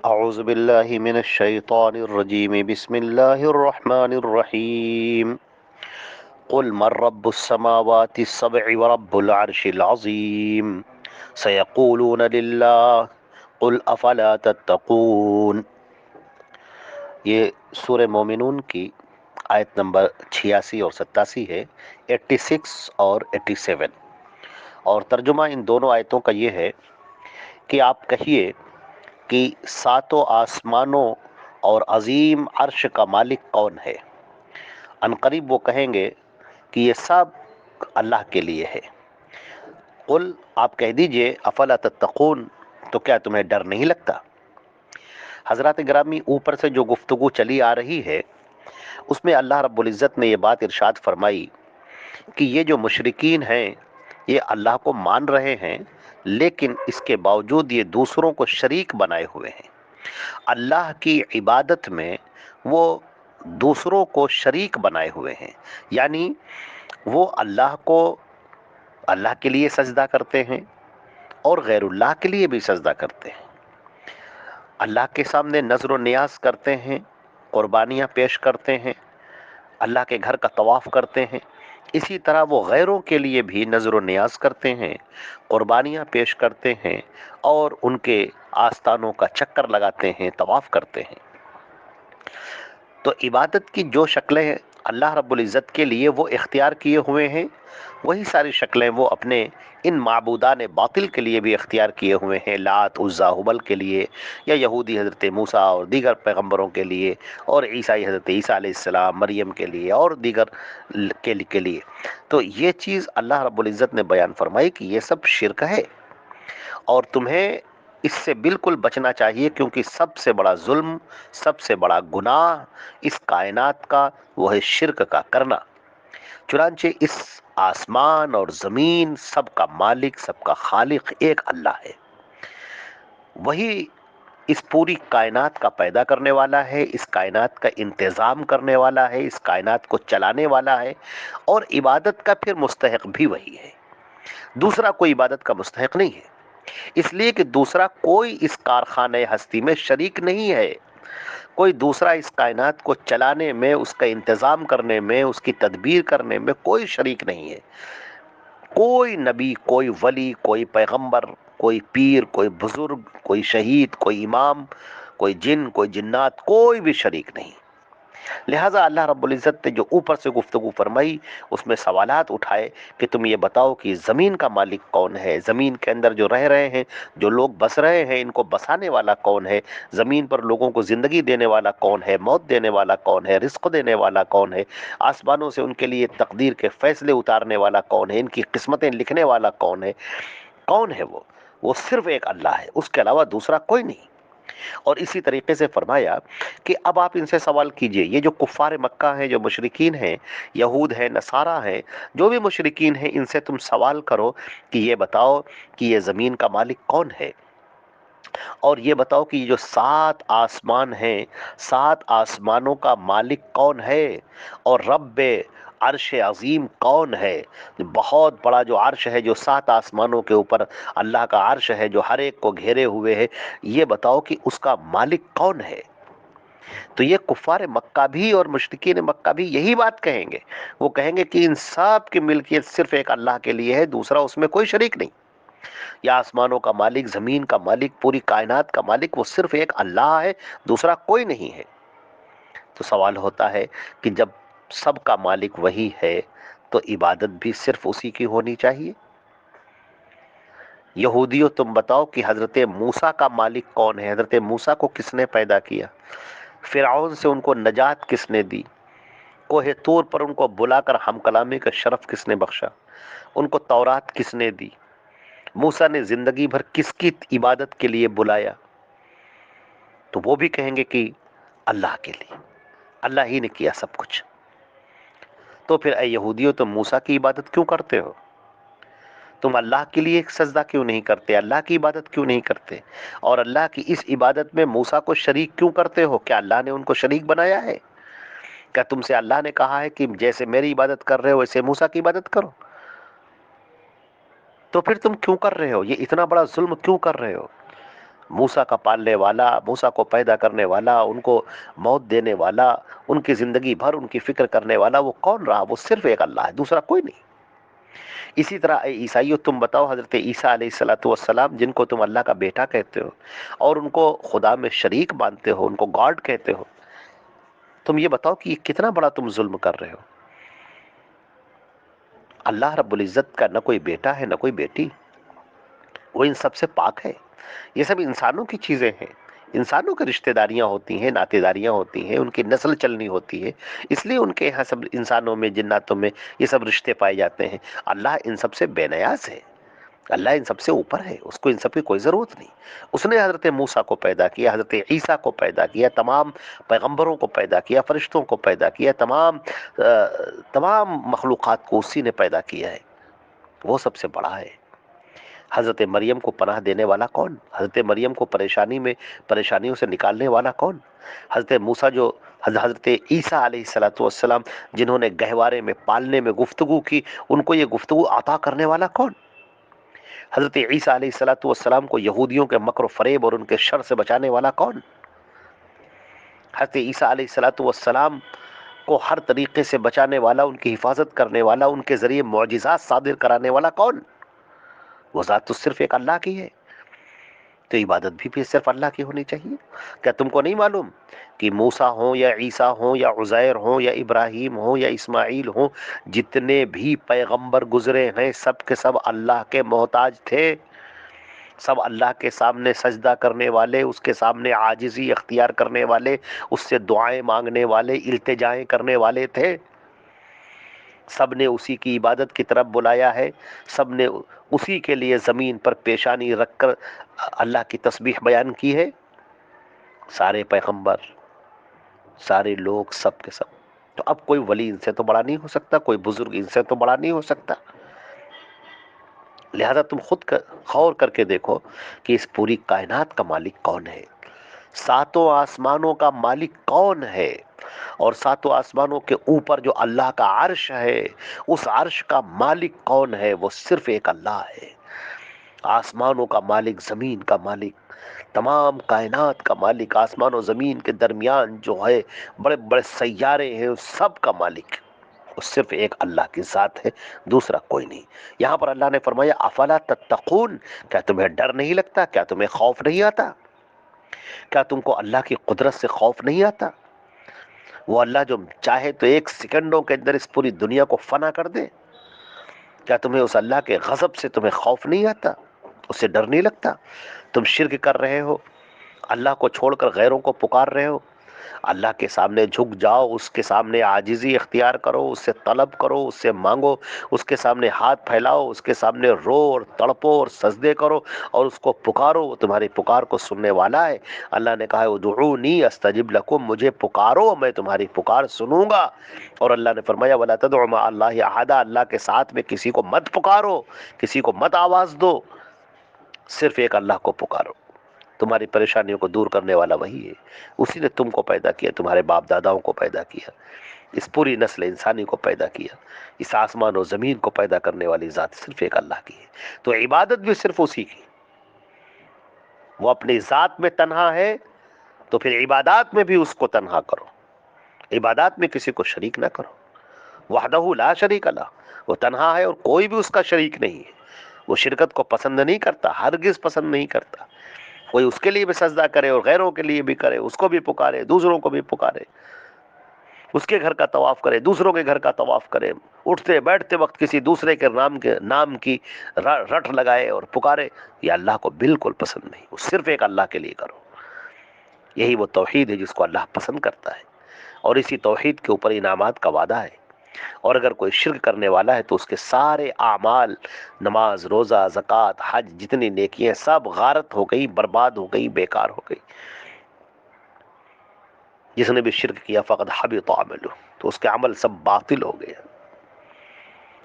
اعوذ باللہ من الشیطان الرجیم بسم اللہ الرحمن الرحیم قل من رب السماوات السبع ورب العرش العظیم سیقولون للہ قل افلا تتقون۔ یہ سورہ مومنون کی آیت نمبر 86 اور 87 ہے، 86 اور 87، اور ترجمہ ان دونوں آیتوں کا یہ ہے کہ آپ کہیے کہ ساتوں آسمانوں اور عظیم عرش کا مالک کون ہے؟ عنقریب وہ کہیں گے کہ یہ سب اللہ کے لیے ہے۔ قل، آپ کہہ دیجئے، افلا تتقون، تو کیا تمہیں ڈر نہیں لگتا؟ حضرات گرامی، اوپر سے جو گفتگو چلی آ رہی ہے اس میں اللہ رب العزت نے یہ بات ارشاد فرمائی کہ یہ جو مشرکین ہیں یہ اللہ کو مان رہے ہیں، لیکن اس کے باوجود یہ دوسروں کو شریک بنائے ہوئے ہیں۔ اللہ کی عبادت میں وہ دوسروں کو شریک بنائے ہوئے ہیں، یعنی وہ اللہ کے لیے سجدہ کرتے ہیں اور غیر اللہ کے لیے بھی سجدہ کرتے ہیں، اللہ کے سامنے نظر و نیاز کرتے ہیں، قربانیاں پیش کرتے ہیں، اللہ کے گھر کا طواف کرتے ہیں۔ اسی طرح وہ غیروں کے لیے بھی نظر و نیاز کرتے ہیں، قربانیاں پیش کرتے ہیں اور ان کے آستانوں کا چکر لگاتے ہیں، طواف کرتے ہیں۔ تو عبادت کی جو شکلیں اللہ رب العزت کے لیے وہ اختیار کیے ہوئے ہیں، وہی ساری شکلیں وہ اپنے ان معبودان باطل کے لیے بھی اختیار کیے ہوئے ہیں، لات، عزا، ہبل کے لیے، یا یہودی حضرت موسیٰ اور دیگر پیغمبروں کے لیے، اور عیسائی حضرت عیسیٰ علیہ السلام، مریم کے لیے اور دیگر کے لیے۔ تو یہ چیز اللہ رب العزت نے بیان فرمائی کہ یہ سب شرک ہے، اور تمہیں اس سے بالکل بچنا چاہیے، کیونکہ سب سے بڑا ظلم، سب سے بڑا گناہ اس کائنات کا وہ ہے شرک کا کرنا۔ چنانچہ اس آسمان اور زمین سب کا مالک، سب کا خالق ایک اللہ ہے۔ وہی اس پوری کائنات کا پیدا کرنے والا ہے، اس کائنات کا انتظام کرنے والا ہے، اس کائنات کو چلانے والا ہے، اور عبادت کا پھر مستحق بھی وہی ہے۔ دوسرا کوئی عبادت کا مستحق نہیں ہے، اس لیے کہ دوسرا کوئی اس کارخانہ ہستی میں شریک نہیں ہے۔ کوئی دوسرا اس کائنات کو چلانے میں، اس کا انتظام کرنے میں، اس کی تدبیر کرنے میں کوئی شریک نہیں ہے۔ کوئی نبی، کوئی ولی، کوئی پیغمبر، کوئی پیر، کوئی بزرگ، کوئی شہید، کوئی امام، کوئی جن، کوئی جنات، کوئی بھی شریک نہیں۔ لہٰذا اللہ رب العزت نے جو اوپر سے گفتگو فرمائی اس میں سوالات اٹھائے کہ تم یہ بتاؤ کہ زمین کا مالک کون ہے، زمین کے اندر جو رہ رہے ہیں، جو لوگ بس رہے ہیں، ان کو بسانے والا کون ہے، زمین پر لوگوں کو زندگی دینے والا کون ہے، موت دینے والا کون ہے، رزق دینے والا کون ہے، آسمانوں سے ان کے لیے تقدیر کے فیصلے اتارنے والا کون ہے، ان کی قسمتیں لکھنے والا کون ہے وہ صرف ایک اللہ ہے، اس کے علاوہ دوسرا کوئی نہیں۔ اور اسی طریقے سے فرمایا کہ اب آپ ان سے سوال کیجئے، یہ جو کفار مکہ ہیں، جو مشرکین ہیں، یہود ہیں، نصارہ ہیں، جو بھی مشرکین ہیں، ان سے تم سوال کرو کہ یہ بتاؤ کہ یہ زمین کا مالک کون ہے، اور یہ بتاؤ کہ یہ جو 7 آسمان ہیں، 7 آسمانوں کا مالک کون ہے، اور رب عرش عظیم کون ہے۔ بہت بڑا جو عرش ہے، جو 7 آسمانوں کے اوپر اللہ کا عرش ہے، جو ہر ایک کو گھیرے ہوئے ہے، یہ بتاؤ کہ اس کا مالک کون ہے۔ تو یہ کفار مکہ بھی اور مشرکین مکہ بھی یہی بات کہیں گے، وہ کہیں گے کہ ان سب کی ملکیت صرف ایک اللہ کے لیے ہے، دوسرا اس میں کوئی شریک نہیں۔ یا آسمانوں کا مالک، زمین کا مالک، پوری کائنات کا مالک وہ صرف ایک اللہ ہے، دوسرا کوئی نہیں ہے۔ تو سوال ہوتا ہے کہ جب سب کا مالک وہی ہے تو عبادت بھی صرف اسی کی ہونی چاہیے۔ یہودیوں، تم بتاؤ کہ حضرت موسیٰ کا مالک کون ہے، حضرت موسیٰ کو کس نے پیدا کیا، فرعون سے ان کو نجات کس نے دی، کوہ طور پر ان کو بلا کر ہم کلامی کا شرف کس نے بخشا، ان کو تورات کس نے دی، موسیٰ نے زندگی بھر کس کی عبادت کے لیے بلایا، تو وہ بھی کہیں گے کہ اللہ کے لیے، اللہ ہی نے کیا سب کچھ۔ تو پھر اے یہودیوں، تم موسیٰ کی عبادت کیوں کرتے ہو؟ تم اللہ کے لیے سجدہ کیوں نہیں کرتے، اللہ کی عبادت کیوں نہیں کرتے، اور اللہ کی اس عبادت میں موسیٰ کو شریک کیوں کرتے ہو؟ کیا اللہ نے ان کو شریک بنایا ہے؟ کیا تم سے اللہ نے کہا ہے کہ جیسے میری عبادت کر رہے ہو ویسے موسیٰ کی عبادت کرو؟ تو پھر تم کیوں کر رہے ہو، یہ اتنا بڑا ظلم کیوں کر رہے ہو؟ موسیٰ کا پالنے والا، موسیٰ کو پیدا کرنے والا، ان کو موت دینے والا، ان کی زندگی بھر ان کی فکر کرنے والا وہ کون رہا؟ وہ صرف ایک اللہ ہے، دوسرا کوئی نہیں۔ اسی طرح اے عیسائیو تم بتاؤ، حضرت عیسیٰ علیہ الصلوۃ والسلام جن کو تم اللہ کا بیٹا کہتے ہو اور ان کو خدا میں شریک مانتے ہو، ان کو گاڈ کہتے ہو، تم یہ بتاؤ کہ یہ کتنا بڑا تم ظلم کر رہے ہو۔ اللہ رب العزت کا نہ کوئی بیٹا ہے نہ کوئی بیٹی، وہ ان سب سے پاک ہے۔ یہ سب انسانوں کی چیزیں ہیں، انسانوں کی رشتہ داریاں ہوتی ہیں، ناطے داریاں ہوتی ہیں، ان کی نسل چلنی ہوتی ہے، اس لیے ان کے یہاں سب انسانوں میں، جناتوں میں یہ سب رشتے پائے جاتے ہیں۔ اللہ ان سب سے بے نیاز ہے، اللہ ان سب سے اوپر ہے، اس کو ان سب کی کوئی ضرورت نہیں۔ اس نے حضرت موسیٰ کو پیدا کیا، حضرت عیسیٰ کو پیدا کیا، تمام پیغمبروں کو پیدا کیا، فرشتوں کو پیدا کیا، تمام مخلوقات کو اسی نے پیدا کیا ہے، وہ سب سے بڑا ہے۔ حضرت مریم کو پناہ دینے والا کون؟ حضرت مریم کو پریشانیوں سے نکالنے والا کون؟ حضرت موسیٰ جو حضرت عیسیٰ علیہ الصلوۃ والسلام جنہوں نے گہوارے میں پالنے میں گفتگو کی، ان کو یہ گفتگو عطا کرنے والا کون؟ حضرت عیسیٰ علیہ الصلوۃ والسلام کو یہودیوں کے مکر و فریب اور ان کے شر سے بچانے والا کون؟ حضرت عیسیٰ علیہ الصلوۃ والسلام کو ہر طریقے سے بچانے والا، ان کی حفاظت کرنے والا، ان کے ذریعے معجزات صادر کرانے والا کون؟ وہ ذات تو صرف ایک اللہ کی ہے، تو عبادت بھی صرف اللہ کی ہونی چاہیے۔ کیا تم کو نہیں معلوم کہ موسیٰ ہوں یا عیسیٰ ہوں یا عزیر ہوں یا ابراہیم ہوں یا اسماعیل ہوں، جتنے بھی پیغمبر گزرے ہیں سب کے سب اللہ کے محتاج تھے، سب اللہ کے سامنے سجدہ کرنے والے، اس کے سامنے عاجزی اختیار کرنے والے، اس سے دعائیں مانگنے والے، التجائیں کرنے والے تھے۔ سب نے اسی کی عبادت کی طرف بلایا ہے، سب نے اسی کے لیے زمین پر پیشانی رکھ کر اللہ کی تسبیح بیان کی ہے۔ سارے پیغمبر، سارے لوگ، سب کے سب۔ تو اب کوئی ولی ان سے تو بڑا نہیں ہو سکتا، کوئی بزرگ ان سے تو بڑا نہیں ہو سکتا۔ لہذا تم خود غور کر کے دیکھو کہ اس پوری کائنات کا مالک کون ہے، ساتوں آسمانوں کا مالک کون ہے، اور ساتوں آسمانوں کے اوپر جو اللہ کا عرش ہے، اس عرش کا مالک کون ہے؟ وہ صرف ایک اللہ ہے۔ آسمانوں کا مالک، زمین کا مالک، تمام کائنات کا مالک، آسمان و زمین کے درمیان جو ہے بڑے بڑے سیارے ہیں، اس سب کا مالک وہ صرف ایک اللہ کی ذات ہے، دوسرا کوئی نہیں۔ یہاں پر اللہ نے فرمایا افلا تتقون، کیا تمہیں ڈر نہیں لگتا؟ کیا تمہیں خوف نہیں آتا؟ کیا تم کو اللہ کی قدرت سے خوف نہیں آتا؟ وہ اللہ جو چاہے تو ایک سیکنڈوں کے اندر اس پوری دنیا کو فنا کر دے۔ کیا تمہیں اس اللہ کے غضب سے تمہیں خوف نہیں آتا؟ اس سے ڈر نہیں لگتا؟ تم شرک کر رہے ہو، اللہ کو چھوڑ کر غیروں کو پکار رہے ہو۔ اللہ کے سامنے جھک جاؤ، اس کے سامنے عاجزی اختیار کرو، اس سے طلب کرو، اس سے مانگو، اس کے سامنے ہاتھ پھیلاؤ، اس کے سامنے رو اور تڑپو اور سجدے کرو اور اس کو پکارو، وہ تمہاری پکار کو سننے والا ہے۔ اللہ نے کہا ہے ادعونی استجب لکم، مجھے پکارو میں تمہاری پکار سنوں گا۔ اور اللہ نے فرمایا ولا تدع مع اللہ احدا، اللہ کے ساتھ میں کسی کو مت پکارو، کسی کو مت آواز دو، صرف ایک اللہ کو پکارو۔ تمہاری پریشانیوں کو دور کرنے والا وہی ہے، اسی نے تم کو پیدا کیا، تمہارے باپ داداؤں کو پیدا کیا، اس پوری نسل انسانی کو پیدا کیا، اس آسمان و زمین کو پیدا کرنے والی ذات صرف ایک اللہ کی ہے۔ تو عبادت بھی صرف اسی کی، وہ اپنی ذات میں تنہا ہے تو پھر عبادات میں بھی اس کو تنہا کرو، عبادات میں کسی کو شریک نہ کرو۔ وحدہ لا شریک لہ، وہ تنہا ہے اور کوئی بھی اس کا شریک نہیں ہے، وہ شرکت کو پسند نہیں کرتا، ہرگز پسند نہیں کرتا۔ کوئی اس کے لیے بھی سجدہ کرے اور غیروں کے لیے بھی کرے، اس کو بھی پکارے، دوسروں کو بھی پکارے، اس کے گھر کا طواف کرے، دوسروں کے گھر کا طواف کرے، اٹھتے بیٹھتے وقت کسی دوسرے کے نام کی رٹ لگائے اور پکارے، یہ اللہ کو بالکل پسند نہیں۔ وہ صرف ایک اللہ کے لیے کرو، یہی وہ توحید ہے جس کو اللہ پسند کرتا ہے، اور اسی توحید کے اوپر انعامات کا وعدہ ہے۔ اور اگر کوئی شرک کرنے والا ہے تو اس کے سارے اعمال، نماز، روزہ، زکوٰۃ، حج، جتنی نیکیاں سب غارت ہو گئی، برباد ہو گئی، بیکار ہو گئی۔ جس نے بھی شرک کیا فقد حبط عملہ، تو اس کے عمل سب باطل ہو گئے۔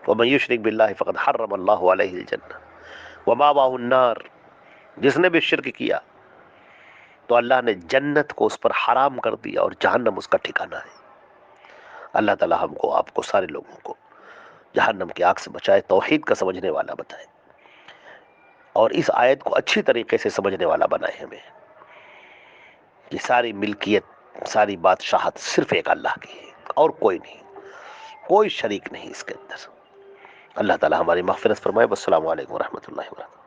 ومن یشرک باللہ فقد حرم اللہ علیہ الجنہ ومأواہ النار، جس نے بھی شرک کیا تو اللہ نے جنت کو اس پر حرام کر دیا اور جہنم اس کا ٹھکانہ ہے۔ اللہ تعالی ہم کو، آپ کو، سارے لوگوں کو جہنم کی آگ سے بچائے، توحید کا سمجھنے والا بتائے۔ اور اس آیت کو اچھی طریقے سے سمجھنے والا بنائے ہمیں کہ ساری ملکیت، ساری بادشاہت صرف ایک اللہ کی ہے اور کوئی نہیں، کوئی شریک نہیں اس کے اندر۔ اللہ تعالی ہماری مغفرت فرمائے۔ والسلام علیکم ورحمۃ اللہ وبرکاتہ۔